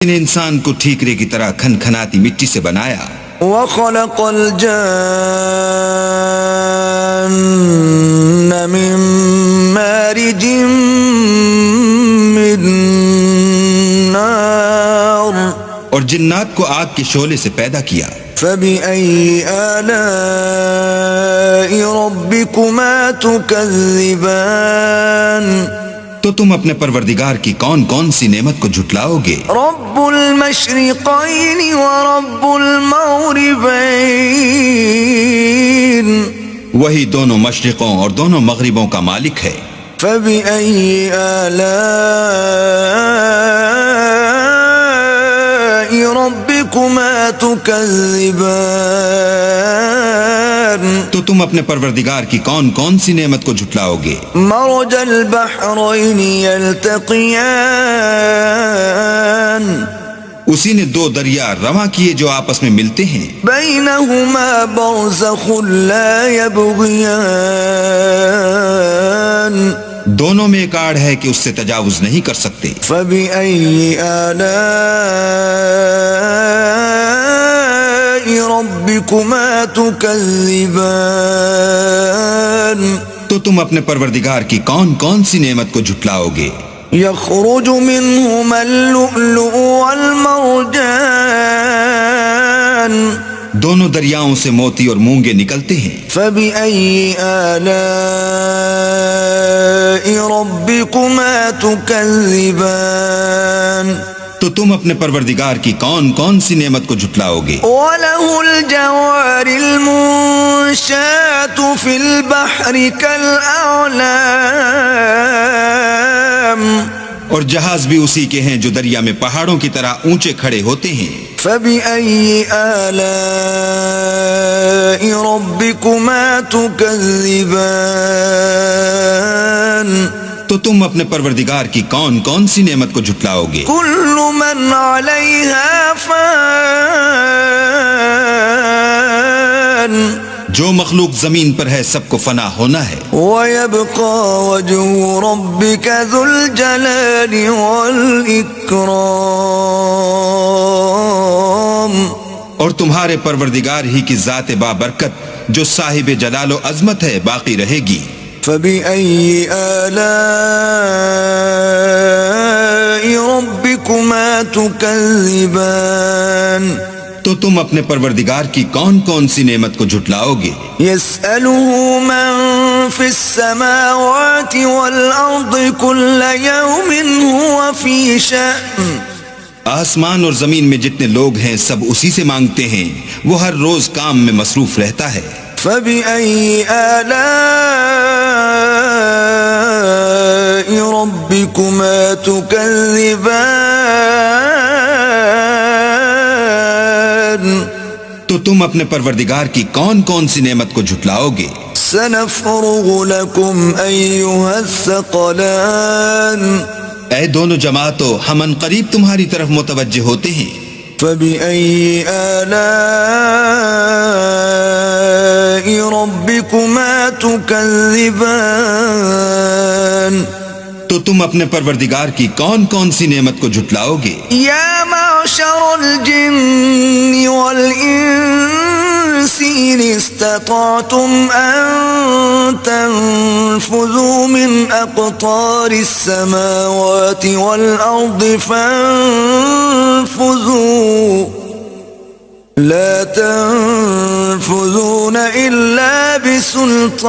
نے انسان کو ٹھیکرے کی طرح کھنکھناتی مٹی سے بنایا. وَخَلَقَ الْجَانَّ مِن مَّارِجٍ مِّن نَّارٍ اور جنات کو آگ کے شعلے سے پیدا کیا. فَبِأَيِّ آلَاءِ رَبِّكُمَا تُكَذِّبَانِ تو تم اپنے پروردگار کی کون کون سی نعمت کو جھٹلاؤ گے؟ رب المشرقین ورب المغربین، وہی دونوں مشرقوں اور دونوں مغربوں کا مالک ہے. فبأي آلاء ربكما تكذبان تو تم اپنے پروردگار کی کون کون سی نعمت کو جھٹلاؤ گے؟ مرج البحرین یلتقیان، اسی نے دو دریا رواں کیے جو آپس میں ملتے ہیں. بینہما برزخ لا یبغیان، دونوں میں ایک آڑ ہے کہ اس سے تجاوز نہیں کر سکتے. فبأي آلاء ربكما تكذبان تو تم اپنے پروردگار کی کون کون سی نعمت کو جھٹلاؤ گے؟ يخرج منهما اللؤلؤ والمرجان، دونوں دریاؤں سے موتی اور مونگے نکلتے ہیں. فبأي آلاء ربكما تكذبان تو تم اپنے پروردگار کی کون کون سی نعمت کو جھٹلاؤ گے؟ وَلَهُ الْجَوَارِ الْمُنشَآتُ فِي الْبَحْرِ كَالْأَعْلَامِ، اور جہاز بھی اسی کے ہیں جو دریا میں پہاڑوں کی طرح اونچے کھڑے ہوتے ہیں. فَبِأَيِّ آلَاءِ رَبِّكُمَا تُكَذِّبَانِ تو تم اپنے پروردگار کی کون کون سی نعمت کو جھٹلاؤ گے؟ كُلُّ مَنْ عَلَيْهَا فَانٍ، جو مخلوق زمین پر ہے سب کو فنا ہونا ہے. وَيَبْقَى وَجْهُ رَبِّكَ ذُو الْجَلَالِ وَالْإِكْرَامِ، اور تمہارے پروردگار ہی کی ذات بابرکت جو صاحب جلال و عظمت ہے باقی رہے گی. فَبِأَيِّ آلَاءِ رَبِّكُمَا تُكَذِّبَانِ تو تم اپنے پروردگار کی کون کون سی نعمت کو جھٹلاؤ گے؟ يَسْأَلُهُ مَن فِي السَّمَاوَاتِ وَالْأَرْضِ كُلَّ يَوْمٍ هُوَ فِي شَأْنٍ، آسمان اور زمین میں جتنے لوگ ہیں سب اسی سے مانگتے ہیں، وہ ہر روز کام میں مصروف رہتا ہے. فَبِأَيِّ آلَاءِ رَبِّكُمَا تُكَذِّبَانِ تو تم اپنے پروردگار کی کون کون سی نعمت کو جھٹلاؤ گے؟ سَنَفْرُغُ لَكُمْ أَيُّهَا الثَّقَلَانِ، اے دونوں جماعتوں ہم ان قریب تمہاری طرف متوجہ ہوتے ہیں. فَبِأَيِّ آلَاءِ رَبِّكُمَا تُكَذِّبَانِ تو تم اپنے پروردگار کی کون کون سی نعمت کو جھٹلاؤ گے؟ یا معشر الجن والانس ان استطعتم ان تنفذوا من اقطار السماوات والارض فانفذوا لا تنفذون الا بسلطان.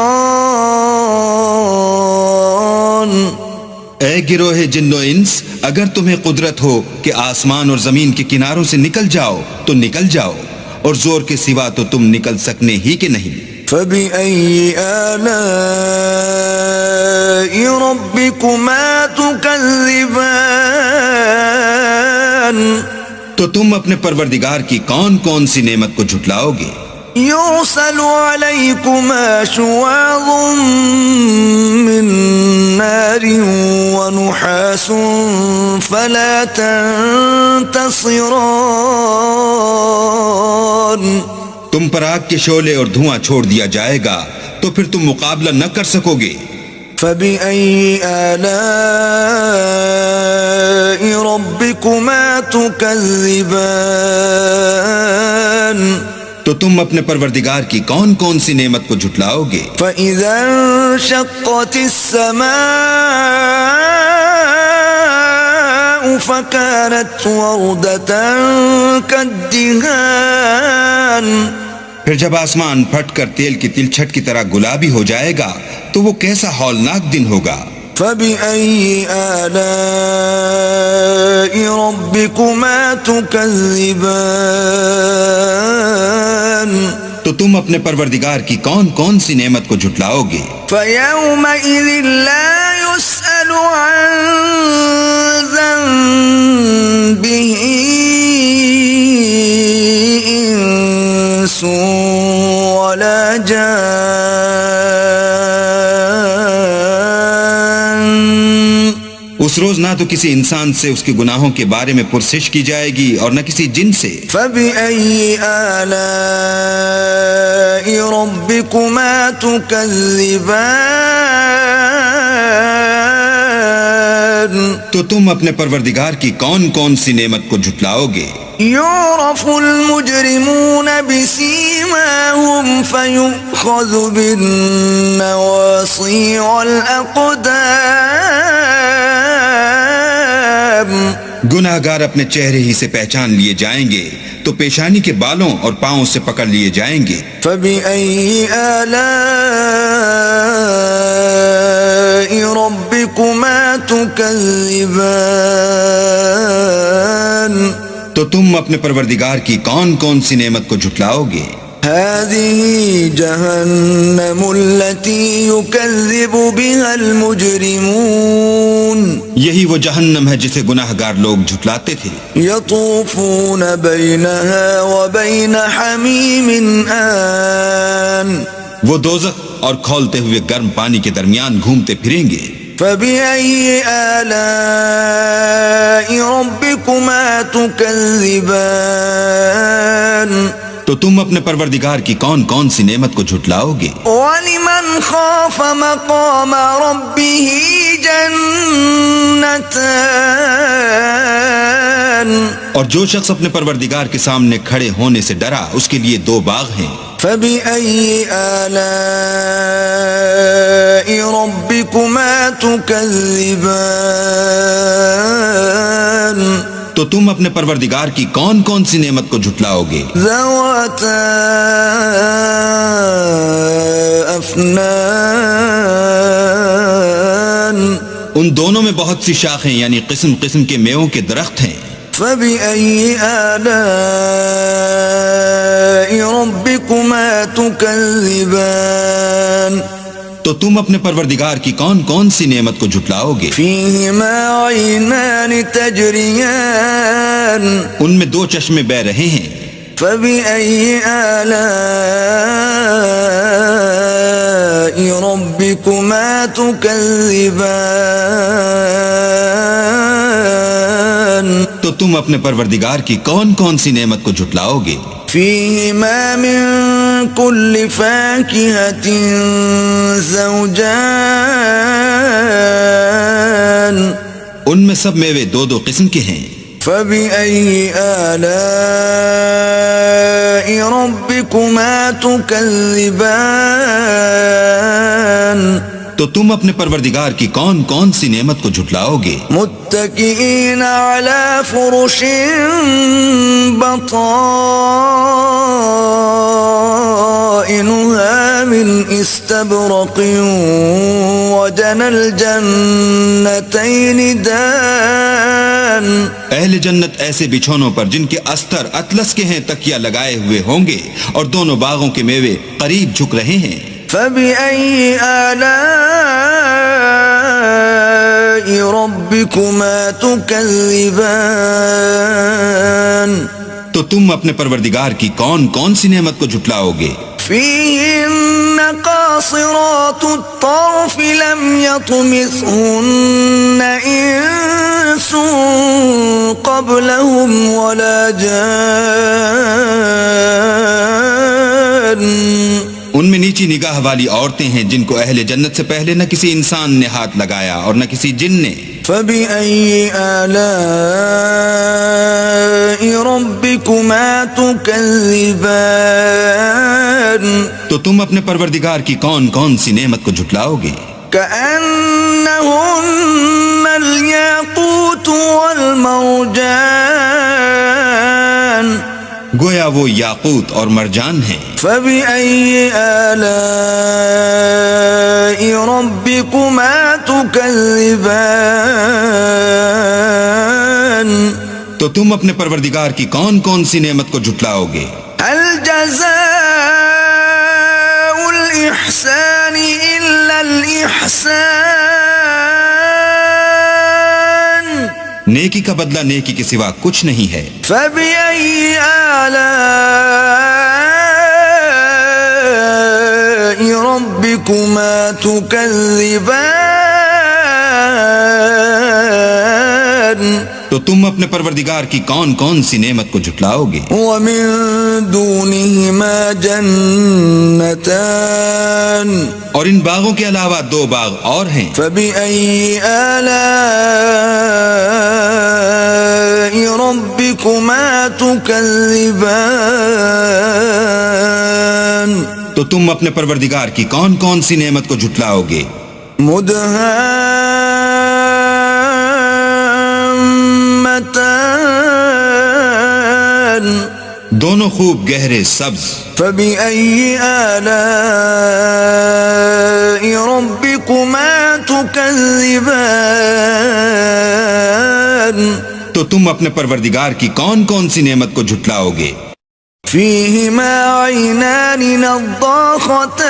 اے گروہ جن و انس، اگر تمہیں قدرت ہو کہ آسمان اور زمین کے کناروں سے نکل جاؤ تو نکل جاؤ، اور زور کے سوا تو تم نکل سکنے ہی کہ نہیں. فَبِأَيِّ آلَاءِ رَبِّكُمَا تُكَذِّبَانِ تو تم اپنے پروردگار کی کون کون سی نعمت کو جھٹلاؤ گے؟ يُرْسَلُ عَلَيْكُمَا شُوَاظٌ مِّن نَّارٍ وَنُحَاسٌ فَلَا تَنتَصِرَانِ، تم پر آگ کے شعلے اور دھواں چھوڑ دیا جائے گا تو پھر تم مقابلہ نہ کر سکو گے. فبأي آلاء ربكما تكذبان تو تم اپنے پروردگار کی کون کون سی نعمت کو جھٹلاؤ گے؟ فإذا انشقت السماء فكانت وردة كالدهان پھر جب آسمان پھٹ کر تیل کی تلچھٹ کی طرح گلابی ہو جائے گا تو وہ کیسا ہولناک دن ہوگا۔ فبأي آلاء ربكما تكذبان تو تم اپنے پروردگار کی کون کون سی نعمت کو جھٹلاؤ گے؟ فيومئذ لا يسأل عن ذنبه إنس ولا جان اس روز نہ تو کسی انسان سے اس کے گناہوں کے بارے میں پرسش کی جائے گی اور نہ کسی جن سے۔ فبأي آلاء ربكما تكذبان تو تم اپنے پروردگار کی کون کون سی نعمت کو جھٹلاؤ گے؟ يعرف المجرمون بسيماهم فيؤخذ بالنواصي والأقدام گناہگار اپنے چہرے ہی سے پہچان لیے جائیں گے تو پیشانی کے بالوں اور پاؤں سے پکڑ لیے جائیں گے۔ فبأي آلاء ربكما تكذبان تو تم اپنے پروردگار کی کون کون سی نعمت کو جھٹلاؤ گے؟ هذه جهنم التي يكذب بها المجرمون یہی وہ جہنم ہے جسے گناہگار لوگ جھٹلاتے تھے۔ يطوفون بينها وبين حميم آن وہ دوزخ اور کھولتے ہوئے گرم پانی کے درمیان گھومتے پھریں گے۔ فبأي آلاء ربكما تكذبان تو تم اپنے پروردگار کی کون کون سی نعمت کو جھٹلاؤ گے؟ ولمن خاف مقام ربه جنتان اور جو شخص اپنے پروردگار کے سامنے کھڑے ہونے سے ڈرا اس کے لیے دو باغ ہیں۔ فبأي آلاء ربكما تكذبان تو تم اپنے پروردگار کی کون کون سی نعمت کو جھٹلاؤ گے؟ ذواتا افنان ان دونوں میں بہت سی شاخیں یعنی قسم قسم کے میووں کے درخت ہیں۔ فبأي آلاء ربكما تكذبان تو تم اپنے پروردگار کی کون کون سی نعمت کو جھٹلاؤ گے؟ فيهما عينان تجريان ان میں دو چشمے بہ رہے ہیں۔ فبأي آلاء ربكما تكذبان تو تم اپنے پروردگار کی کون کون سی نعمت کو جھٹلاؤ گے؟ فيهما من كل فاكهة زوجان ان میں سب میوے دو دو قسم کے ہیں۔ فبأي آلاء ربكما تكذبان تو تم اپنے پروردگار کی کون کون سی نعمت کو جھٹلاؤ گے؟ متكئين على فرش بطائنها من استبرق وجنى الجنتين دان اہل جنت ایسے بچھونوں پر جن کے استر اطلس کے ہیں تکیہ لگائے ہوئے ہوں گے اور دونوں باغوں کے میوے قریب جھک رہے ہیں۔ فبأي آلاء ربكما تكذبان تو تم اپنے پروردگار کی کون کون سی نعمت کو جھٹلاؤ گے؟ فيهن قاصرات الطرف لم يطمثهن إنس قبلهم ولا جان ان میں نیچی نگاہ والی عورتیں ہیں جن کو اہل جنت سے پہلے نہ کسی انسان نے ہاتھ لگایا اور نہ کسی جن نے. فبأي آلاء ربكما تكذبان تو تم اپنے پروردگار کی کون کون سی نعمت کو جھٹلاؤ گے؟ كأنهن الياقوت والمرجان گویا وہ یاقوت اور مرجان ہیں. فبأي آلاء ربكما تكذبان تو تم اپنے پروردگار کی کون کون سی نعمت کو جھٹلاؤ گے؟ هل جزاء الإحسان إلا الإحسان نیکی کا بدلہ نیکی کے سوا کچھ نہیں ہے. فبأي آلاء ربكما تكذبان تو تم اپنے پروردگار کی کون کون سی نعمت کو جھٹلاؤ گے؟ ومن دونهما جنتان اور ان باغوں کے علاوہ دو باغ اور ہیں. فبأي آلاء ربكما تكذبان تو تم اپنے پروردگار کی کون کون سی نعمت کو جھٹلاؤ گے؟ مدهامتان دونوں خوب گہرے سبز. فبأي آلاء ربكما تكذبان تو تم اپنے پروردگار کی کون کون سی نعمت کو جھٹلاؤ گے؟ فيهما عينان نضاختان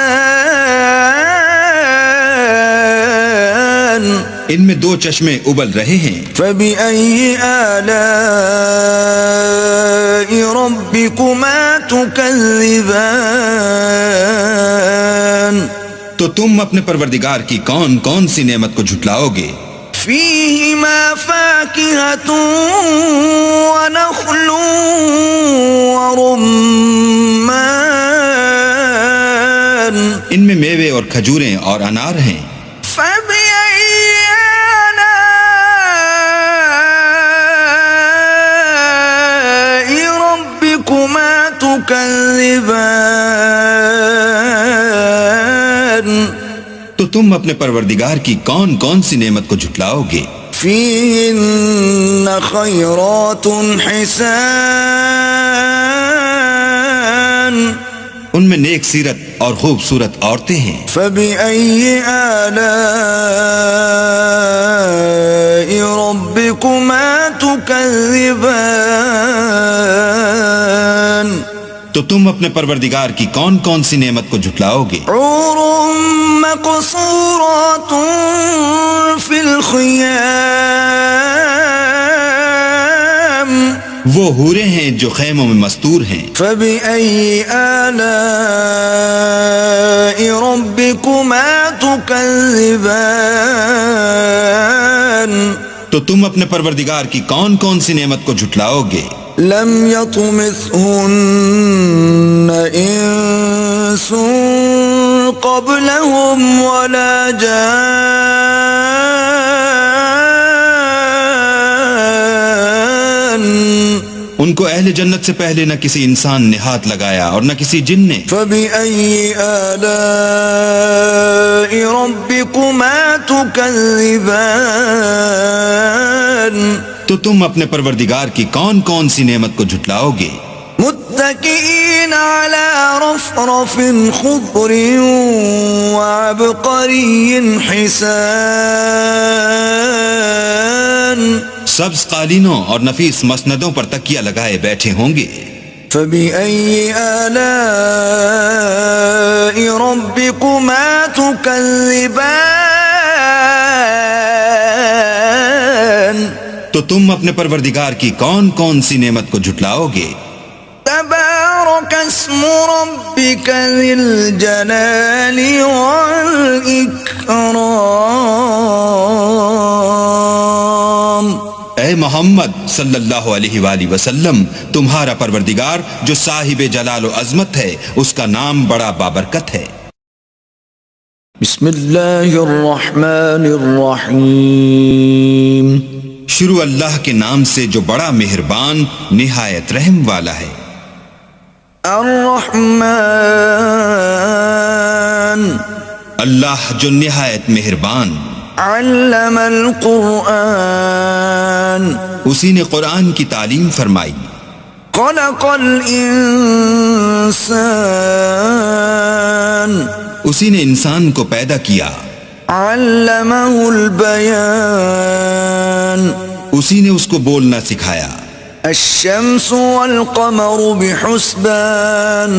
ان میں دو چشمے ابل رہے ہیں. فبأي آلاء ربكما تكذبان تو تم اپنے پروردگار کی کون کون سی نعمت کو جھٹلاؤ گے؟ فيهما فاكهة ونخل ورمان ان میں میوے اور کھجوریں اور انار ہیں. فبأي آلاء ربكما تكذبان تو تم اپنے پروردگار کی کون کون سی نعمت کو جھٹلاؤ گے؟ فيهن خيرات حسان ان میں نیک سیرت اور خوبصورت عورتیں ہیں. فبأي آلاء ربكما تكذبان تو تم اپنے پروردگار کی کون کون سی نعمت کو جھٹلاؤ گے؟ حور مقصورات في الخيام وہ حوریں ہیں جو خیموں میں مستور ہیں. فبأي آلاء ربكما تكذبان تو تم اپنے پروردگار کی کون کون سی نعمت کو جھٹلاؤ گے؟ لم يطمثهن انس قبلهم ولا جان ان کو اہل جنت سے پہلے نہ کسی انسان نے ہاتھ لگایا اور نہ کسی جن نے. فبأي آلاء ربكما تكذبان تو تم اپنے پروردگار کی کون کون سی نعمت کو جھٹلاؤ گے؟ متكئين على رفرف خضر وعبقري حسان سبز قالینوں اور نفیس مسندوں پر تکیہ لگائے بیٹھے ہوں گے. فبأي آلاء ربكما تكذبان تو تم اپنے پروردگار کی کون کون سی نعمت کو جھٹلاؤ گے؟ تبارك اسم ربك ذي الجلال والإكرام اے محمد صلی اللہ علیہ وآلہ وسلم، تمہارا پروردگار جو صاحب جلال و عظمت ہے، اس کا نام بڑا بابرکت ہے۔ بسم اللہ الرحمن الرحیم۔ شروع اللہ کے نام سے جو بڑا مہربان نہایت رحم والا ہے۔ الرحمن، اللہ جو نہایت مہربان، علم القرآن، اسی نے قرآن کی تعلیم فرمائی، خلق الانسان، اسی نے انسان کو پیدا کیا، علمہ البیان، اسی نے اس کو بولنا سکھایا، الشمس والقمر بحسبان،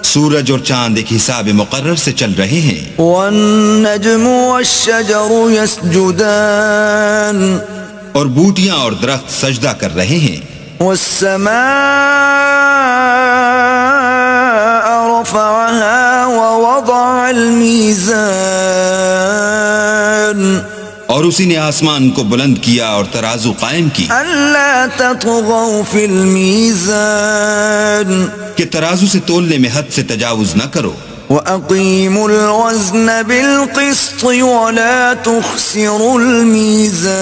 سورج اور چاند ایک حساب مقرر سے چل رہے ہیں، والنجم والشجر يسجدان، اور بوٹیاں اور درخت سجدہ کر رہے ہیں، والسماء رفعها ووضع الميزان، اور اسی نے آسمان کو بلند کیا اور ترازو قائم کی، ألا تطغوا في الميزان، کہ ترازو سے تولنے میں حد سے تجاوز نہ کرو، وَأَقِيمُوا الْوَزْنَ بِالْقِسْطِ وَلَا تُخْسِرُوا الْمِيزَانَ،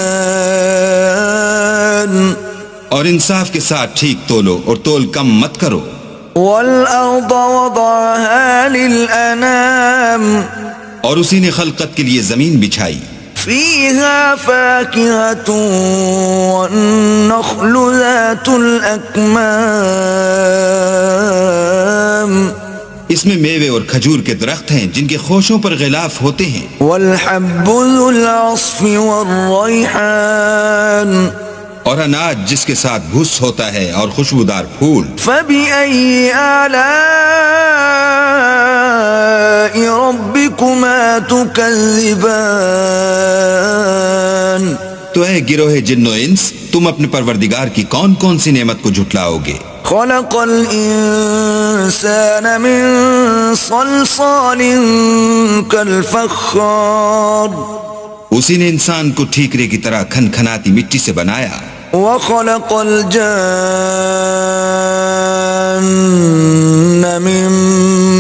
اور انصاف کے ساتھ ٹھیک تولو اور تول کم مت کرو، وَالْأَرْضَ وَضَعَهَا لِلْأَنَامِ، اور اسی نے خلقت کے لیے زمین بچھائی، فِيهَا فَاكِهَةٌ وَالنَّخْلُ ذَاتُ الْأَكْمَامِ، اس میں میوے اور کھجور کے درخت ہیں جن کے خوشوں پر غلاف ہوتے ہیں، وَالْحَبُّ ذُو الْعَصْفِ وَالرَّيْحَانِ، اور اناج جس کے ساتھ بھوس ہوتا ہے اور خوشبودار پھول، فَبِأَيِّ آلَاءِ رَبِّكُمَا تُكَذِّبَانِ، تو اے گروہ جن و انس، تم اپنے پروردگار کی کون کون سی نعمت کو جھٹلاؤ گے؟ خلق الانسان من صلصال كالفخار، اسی نے انسان کو ٹھیکرے کی طرح کھنکھناتی مٹی سے بنایا، وخلق الجان من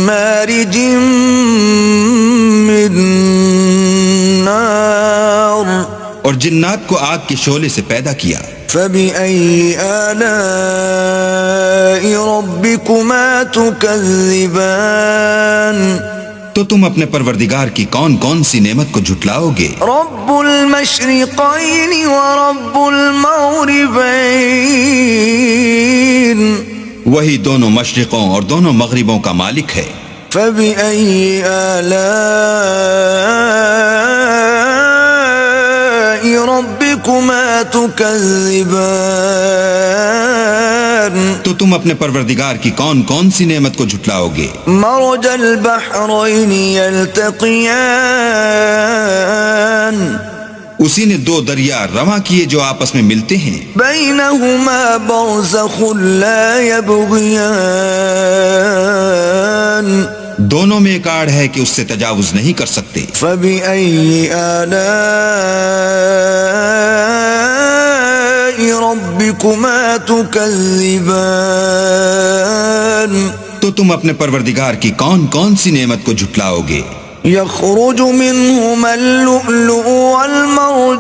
مارج من نار، اور جنات کو آگ کے شعلے سے پیدا کیا، فبأي آلاء ربكما تكذبان، تو تم اپنے پروردگار کی کون کون سی نعمت کو جھٹلاؤ گے؟ رب المشرقين ورب المغربين، وہی دونوں مشرقوں اور دونوں مغربوں کا مالک ہے، فبأي آلاء ربكما تكذبان، تو تم اپنے پروردگار کی کون کون سی نعمت کو جھٹلاؤ گے؟ مرج البحرين يلتقيان، اسی نے دو دریا رواں کیے جو آپس میں ملتے ہیں، بينهما برزخ لا يبغيان، دونوں میں ایک آڑ ہے کہ اس سے تجاوز نہیں کر سکتے، فبأي آلاء ربكما تكذبان، تو تم اپنے پروردگار کی کون کون سی نعمت کو جھٹلاؤ گے؟ يخرج منهما اللؤلؤ والمرجان،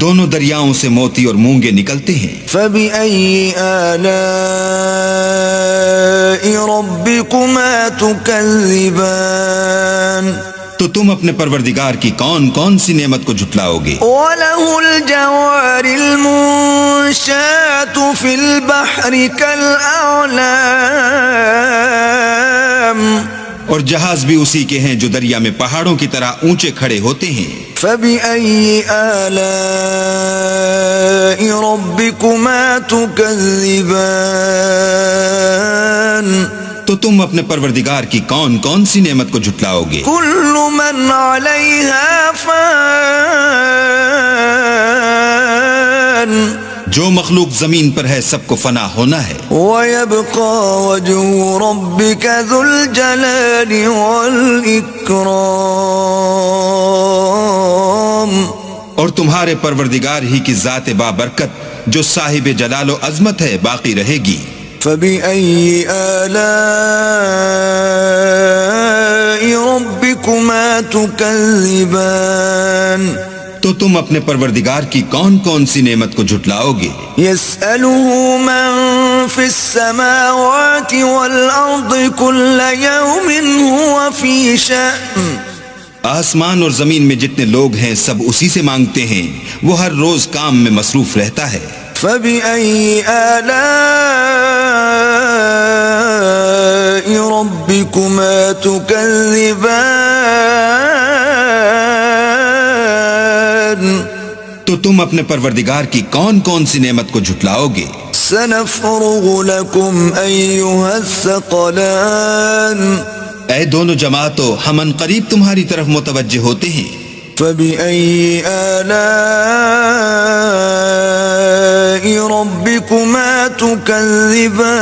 دونوں دریاؤں سے موتی اور مونگے نکلتے ہیں، فبأي آلاء ربكما تكذبان، تو تم اپنے پروردگار کی کون کون سی نعمت کو جھٹلاؤ گے؟ وله الجوار المنشآت في البحر كالأعلام، اور جہاز بھی اسی کے ہیں جو دریا میں پہاڑوں کی طرح اونچے کھڑے ہوتے ہیں، فبأي آلاء ربكما تكذبان، تو تم اپنے پروردگار کی کون کون سی نعمت کو جھٹلاؤ گے؟ كل من عليها فان، جو مخلوق زمین پر ہے سب کو فنا ہونا ہے، ويبقى وجه ربك ذو الجلال والإكرام، اور تمہارے پروردگار ہی کی ذات بابرکت جو صاحب جلال و عظمت ہے باقی رہے گی. فبأي آلاء ربكما تكذبان تو تم اپنے پروردگار کی کون کون سی نعمت کو جھٹلاؤ گے؟ يسأله من في السماوات والأرض كل يوم هو في شأن آسمان اور زمین میں جتنے لوگ ہیں سب اسی سے مانگتے ہیں، وہ ہر روز کام میں مصروف رہتا ہے. فبأي آلاء ربكما تكذبان تو تم اپنے پروردگار کی کون کون سی نعمت کو جھٹلاؤ گے؟ سنفرغ لكم أيها الثقلان اے دونوں جماعتوں، ہم ان قریب تمہاری طرف متوجہ ہوتے ہیں. فبأي آلاء ربكما تكذبان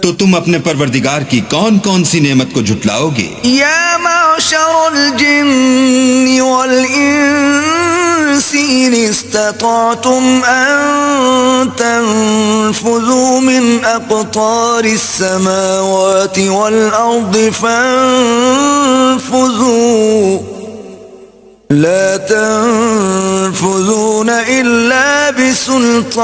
تو تم اپنے پروردگار کی کون کون سی نعمت کو جھٹلاؤ گے؟ يا معشر الجن والإنس إن استطعتم أن تنفذوا من أقطار السماوات والأرض فانفذوا لا تنفذون إلا بسلطان.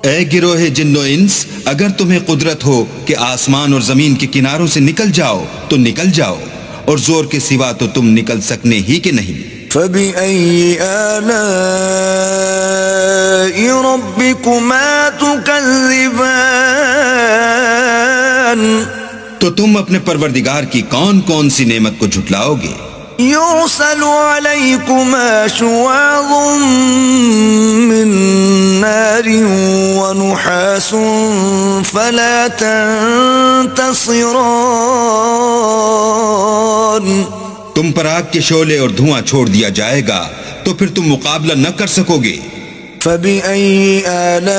اے گروہ جن و انس، اگر تمہیں قدرت ہو کہ آسمان اور زمین کے کناروں سے نکل جاؤ تو نکل جاؤ، اور زور کے سوا تو تم نکل سکنے ہی کہ نہیں. فبأي آلاء ربكما تكذبان تو تم اپنے پروردگار کی کون کون سی نعمت کو جھٹلاؤ گے؟ يرسل عليكما شواظ من نار ونحاس فلا تنتصران. تم پر آگ کے شعلے اور دھواں چھوڑ دیا جائے گا تو پھر تم مقابلہ نہ کر سکو گے. فبأي آلاء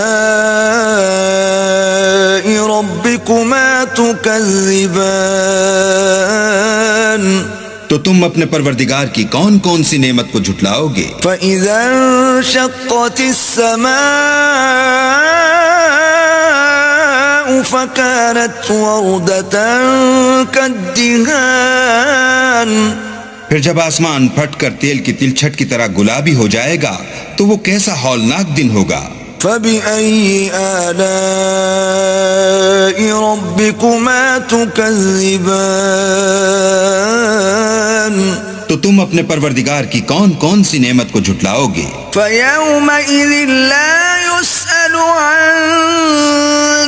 ربكما تكذبان تو تم اپنے پروردگار کی کون کون سی نعمت کو جھٹلاؤ گے؟ فإذا انشقت السماء فكانت وردة كالدهان پھر جب آسمان پھٹ کر تیل کی تلچھٹ کی طرح گلابی ہو جائے گا تو وہ کیسا ہولناک دن ہوگا. فبأي آلاء ربكما تكذبان تو تم اپنے پروردگار کی کون کون سی نعمت کو جھٹلاؤ گے؟ فيومئذ لا يسأل عن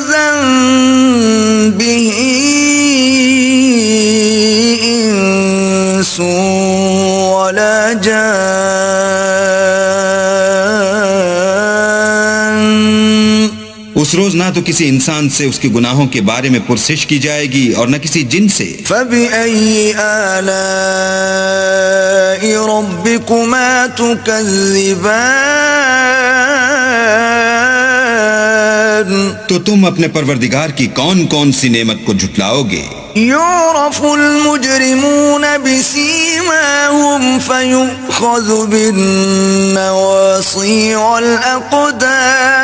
ذنبه إنس ولا جان. اس روز نہ تو کسی انسان سے اس کے گناہوں کے بارے میں پرسش کی جائے گی اور نہ کسی جن سے. فبأي آلاء ربكما تكذبان تو تم اپنے پروردگار کی کون کون سی نعمت کو جھٹلاؤ گے؟ يعرف المجرمون بسيماهم فيؤخذ بالنواصي والأقدام.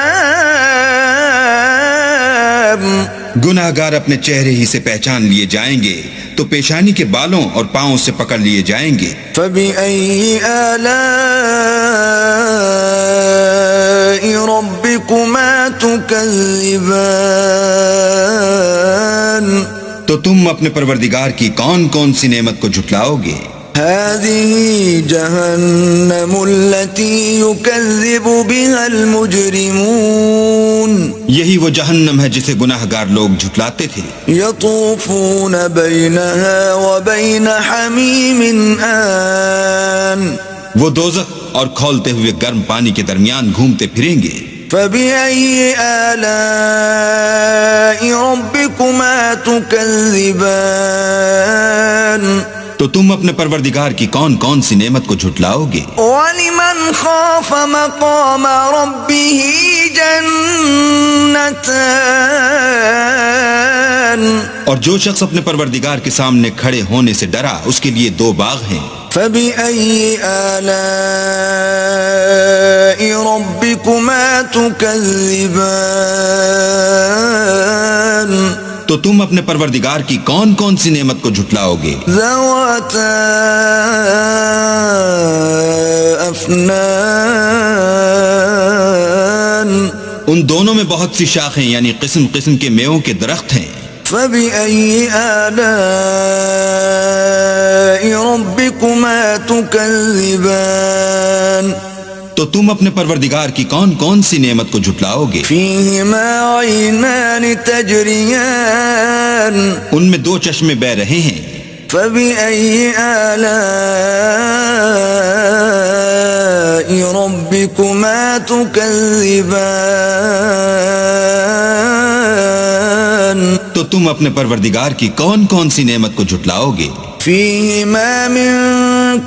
گناہ گار اپنے چہرے ہی سے پہچان لیے جائیں گے تو پیشانی کے بالوں اور پاؤں سے پکڑ لیے جائیں گے. فبأي آلاء ربكما تكذبان تو تم اپنے پروردگار کی کون کون سی نعمت کو جھٹلاؤ گے؟ هذه جهنم التي يكذب بها المجرمون یہی وہ جہنم ہے جسے گناہ گار لوگ جھٹلاتے تھے. يطوفون بينها وبين حميم آن وہ دوزخ اور کھولتے ہوئے گرم پانی کے درمیان گھومتے پھریں گے. فبأي آلاء ربكما تكذبان تو تم اپنے پروردگار کی کون کون سی نعمت کو جھٹلاؤ گے؟ وَلِمَنْ خَافَ مَقَامَ رَبِّهِ جَنَّتَانِ اور جو شخص اپنے پروردگار کے سامنے کھڑے ہونے سے ڈرا اس کے لیے 2 باغ ہیں۔ فَبِأَيِّ آلَاءِ رَبِّكُمَا تُكَذِّبَانِ تو تم اپنے پروردگار کی کون کون سی نعمت کو جھٹلاؤ گے؟ ذَوَاتَا أَفْنَانٍ ان دونوں میں بہت سی شاخیں یعنی قسم قسم کے میووں کے درخت ہیں۔ فَبِأَيِّ آلَاءِ رَبِّكُمَا تُكَذِّبَانِ تو تم اپنے پروردگار کی کون کون سی نعمت کو جھٹلاؤ گے؟ فِيهِمَا عَيْنَانِ تَجْرِيَانِ ان میں 2 چشمے بہ رہے ہیں۔ فَبِأَيِّ آلَاءِ رَبِّكُمَا تُكَذِّبَانِ تو تم اپنے پروردگار کی کون کون سی نعمت کو جھٹلاؤ گے؟ فِيهِمَا مِن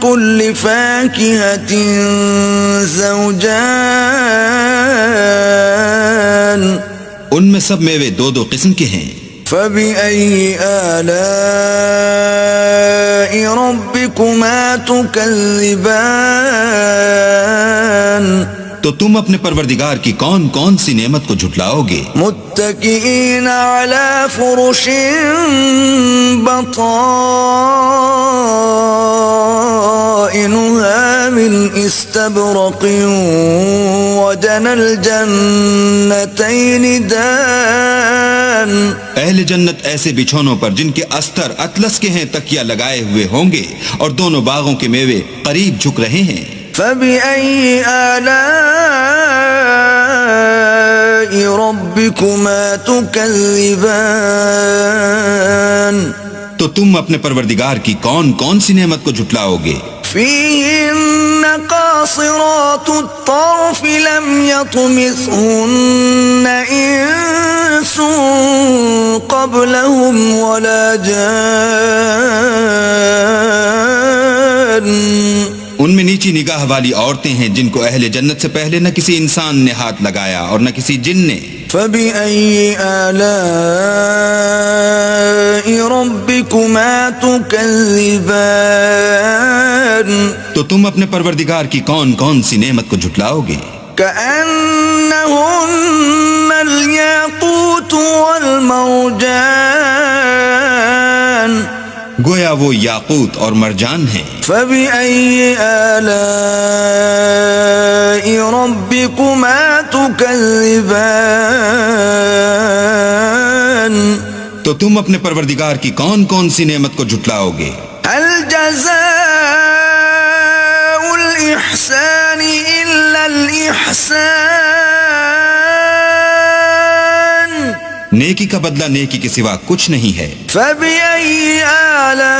كُلِّ فَاكِهَةٍ زَوْجَانِ ان میں سب میوے 2 قسم کے ہیں۔ فَبِأَيِّ آلَاءِ رَبِّكُمَا تُكَذِّبَانِ تو تم اپنے پروردگار کی کون کون سی نعمت کو جھٹلاؤ گے؟ متکئین علی فرش بطائنها من استبرق وجنى الجنتین دان اہل جنت ایسے بچھونوں پر جن کے استر اطلس کے ہیں تکیہ لگائے ہوئے ہوں گے اور دونوں باغوں کے میوے قریب جھک رہے ہیں۔ فَبِأَيِّ آلَاءِ رَبِّكُمَا تُكَذِّبَانِ تو تم اپنے پروردگار کی کون کون سی نعمت کو جھٹلاؤ گے؟ فِيهِنَّ قَاصِرَاتُ الطَّرْفِ لَمْ يَطْمِثْهُنَّ إِنسٌ قَبْلَهُمْ وَلَا جَانٌّ ان میں نیچی نگاہ والی عورتیں ہیں جن کو اہل جنت سے پہلے نہ کسی انسان نے ہاتھ لگایا اور نہ کسی جن نے۔ فَبِأَيِّ آلَاءِ رَبِّكُمَا تُكَذِّبَانِ تو تم اپنے پروردگار کی کون کون سی نعمت کو جھٹلاؤ گے؟ كَأَنَّهُنَّ الْيَاقُوتُ وَالْمَرْجَانُ گویا وہ یاقوت اور مرجان ہیں۔ فَبِأَيِّ آلَاءِ رَبِّكُمَا تُكَذِّبَانِ تو تم اپنے پروردگار کی کون کون سی نعمت کو جھٹلاؤ گے؟ هَلْ جَزَاءُ الْإِحْسَانِ إِلَّا الْإِحْسَانُ نیکی کا بدلہ نیکی کے سوا کچھ نہیں ہے۔ فَبِأَيِّ آلَاءِ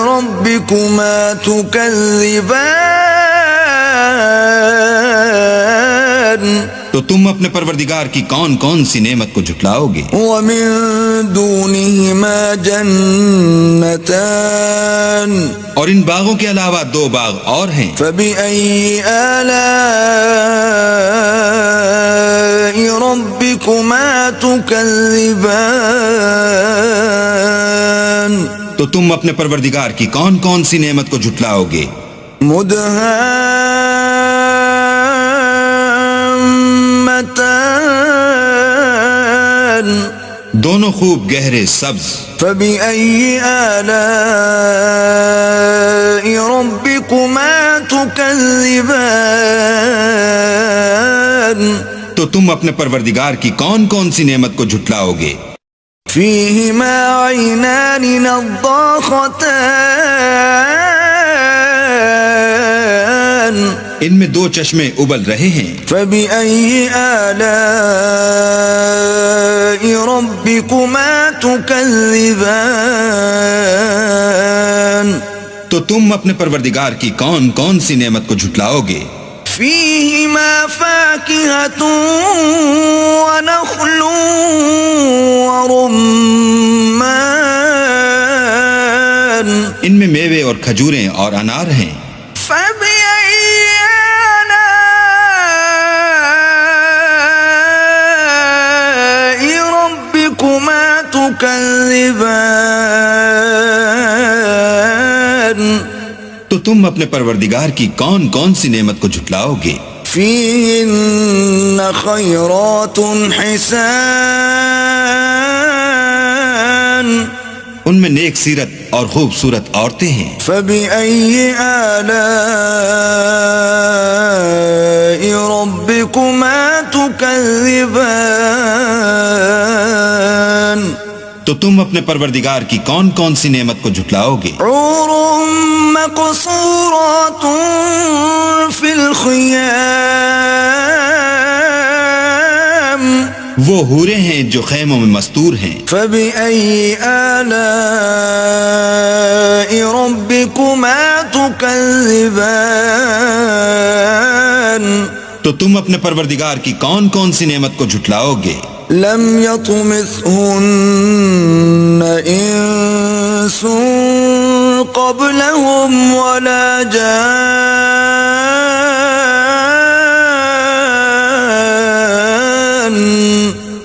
رَبِّكُمَا تُكَذِّبَانِ تو تم اپنے پروردگار کی کون کون سی نعمت کو جھٹلاؤ گے؟ وَمِن دُونِهِمَا جَنَّتَانِ اور ان باغوں کے علاوہ 2 باغ اور ہیں۔ فَبِأَيِّ آلَاءِ رَبِّكُمَا تُكَذِّبَانِ تو تم اپنے پروردگار کی کون کون سی نعمت کو جھٹلاؤ گے؟ مُدْهَامَّتَانِ دونوں خوب گہرے سبز۔ فَبِأَيِّ آلَاءِ رَبِّكُمَا تُكَذِّبَانِ تو تم اپنے پروردگار کی کون کون سی نعمت کو جھٹلاؤ گے؟ فِيهِمَا عَيْنَانِ نَضَّاخَتَانِ ان میں 2 چشمے ابل رہے ہیں۔ فَبِأَيِّ آلَاءِ رَبِّكُمَا تُكَذِّبَانِ تو تم اپنے پروردگار کی کون کون سی نعمت کو جھٹلاؤ گے؟ فيهما فاكهة ونخل ورمان ان میں میوے اور کھجوریں اور انار ہیں. فبأي آلاء ربكما تكذبان تو تم اپنے پروردگار کی کون کون سی نعمت کو جھٹلاؤ گے؟ فيهن خيرات حسان ان میں نیک سیرت اور خوبصورت عورتیں ہیں. فبأي آلاء ربكما تكذبان تو تم اپنے پروردگار کی کون کون سی نعمت کو جھٹلاؤ گے؟ حور مقصورات في الخيام وہ حوریں ہیں جو خیموں میں مستور ہیں. فبأي آلاء ربكما تكذبان تو تم اپنے پروردگار کی کون کون سی نعمت کو جھٹلاؤ گے؟ لم يطمثهن انس قبلهم ولا جان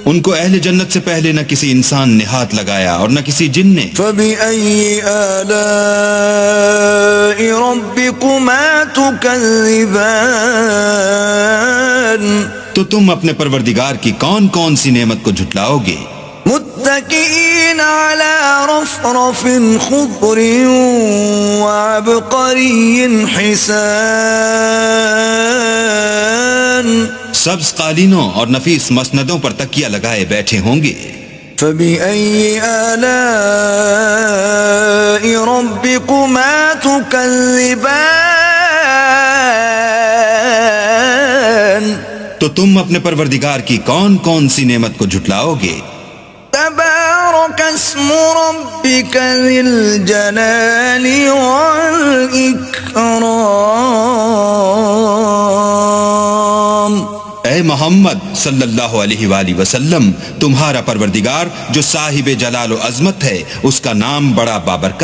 ان کو اہل جنت سے پہلے نہ کسی انسان نے ہاتھ لگایا اور نہ کسی جن نے. فبأي آلاء ربكما تكذبان تو تم اپنے پروردگار کی کون کون سی نعمت کو جھٹلاؤ گے؟ متكئين على رفرف خضر وعبقري حسان سبز قالینوں اور نفیس مسندوں پر تکیہ لگائے بیٹھے ہوں گے. فبأي آلاء ربكما تكذبان تو تم اپنے پروردگار کی کون کون سی نعمت کو جھٹلاؤ گے؟ تبارك اسم ربك ذي الجلال والإكرام اے محمد صلی اللہ علیہ وآلہ وسلم، تمہارا پروردگار جو صاحب جلال و عظمت ہے، اس کا نام بڑا بابرکت